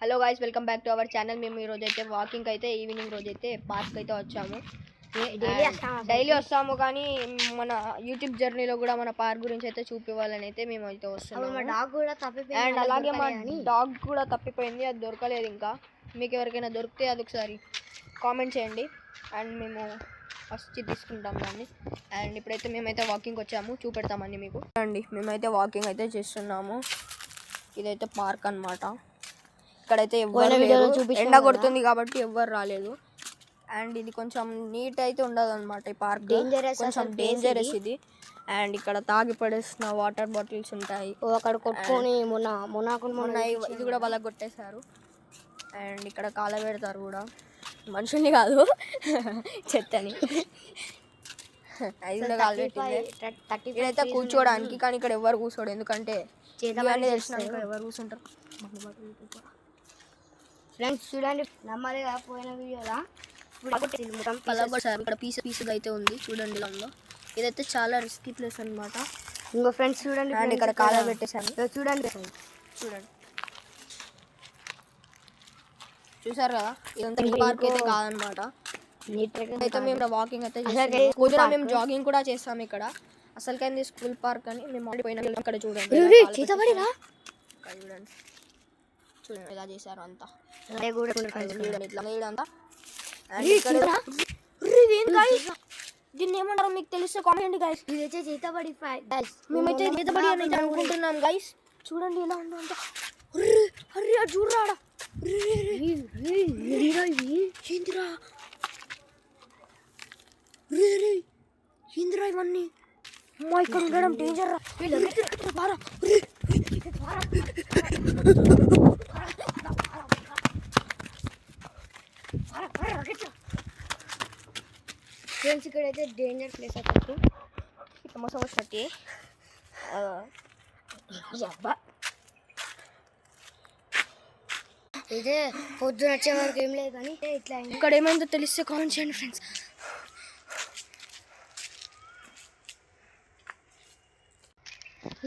Hello guys, welcome back to our channel. మేము ఈ రోజు అయితే వాకింగ్ అయితే ఈవినింగ్ రోజు అయితే పార్క్ అయితే వచ్చాము. డైలీ వస్తాము కానీ మన యూట్యూబ్ జర్నీలో కూడా మన పార్క్ గురించి అయితే చూపివ్వాలని అయితే మేము అయితే వస్తున్నాము. అండ్ అలాగే మా డాగ్ కూడా తప్పిపోయింది, అది దొరకలేదు. ఇంకా మీకు ఎవరికైనా దొరికితే అది ఒకసారి కామెంట్ చేయండి అండ్ మేము వచ్చి తీసుకుంటాం దాన్ని. అండ్ ఇప్పుడైతే మేమైతే వాకింగ్ వచ్చాము, చూపెడతామండి మీకు. అండి మేమైతే వాకింగ్ అయితే చేస్తున్నాము. ఇదైతే పార్క్ అన్నమాట. ఇక్కడైతే ఎండ కొడుతుంది కాబట్టి ఎవ్వరు రాలేదు. అండ్ ఇది కొంచెం నీట్ అయితే ఉండదు అనమాట. ఈ పార్క్ కొంచెం డేంజరస్ ఇది. అండ్ ఇక్కడ తాగి పడేసిన వాటర్ బాటిల్స్ ఉంటాయి అక్కడ కొట్టుకొని మొన్న ఇది కూడా వాళ్ళకి కొట్టేశారు. అండ్ ఇక్కడ కాల పెడతారు కూడా, మనుషుల్ని కాదు చెత్తని. అది కూడా కాలు పెట్టింది. ఇదైతే కూర్చోడానికి, కానీ ఇక్కడ ఎవరు కూర్చోడు, ఎందుకంటే తెలిసినాక ఎవరు కూర్చుంటారు. ఫ్రెండ్స్ చూడండి, నమ్మలే పోయిన వీడియోలా ఇక్కడ పీసుగా అయితే ఉంది చూడండి. దానిలో ఇదైతే చాలా రిస్కీ ప్లేస్ అనమాట. ఇంకో ఫ్రెండ్స్ చూడండి, అండ్ ఇక్కడ కాలర్ పెట్టేశాను చూడండి. చూసారు కదా, ఇదంతా పార్క్ అయితే కాదనమాట. అయితే మేము వాకింగ్ అయితే కుదిరా, మేము జాగింగ్ కూడా చేస్తాము ఇక్కడ. అసలుకైంది స్కూల్ పార్క్ అని మేము పోయిన అక్కడ చూడండి. చూడండి ఇలా చేశారు అంతా. దీన్ని ఏమంటారో మీకు తెలిస్తే కామెంట్ గైస్. ఇదైతే చేతబడి మేమైతే చేతబడి అని అనుకుంటున్నాం గైస్. చూడండి ఇలా ఉందో అంతా. అరే చూడరాడా, ఏందిరా ఇవన్నీ. అమ్మా ఇక్కడ ఉండడం డేంజర్ రా. ఫ్రెండ్స్ ఇక్కడైతే డేంజర్ ప్లేస్ అక్కడికి సమోసా వచ్చినట్టు. ఇదే పొద్దున వచ్చే వరకు ఏం లేదు కానీ ఇట్లా ఇక్కడ ఏమైందో తెలిస్తే కామెంట్ చేయండి ఫ్రెండ్స్.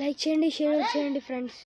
లైక్ చేయండి, షేర్ చేయండి ఫ్రెండ్స్.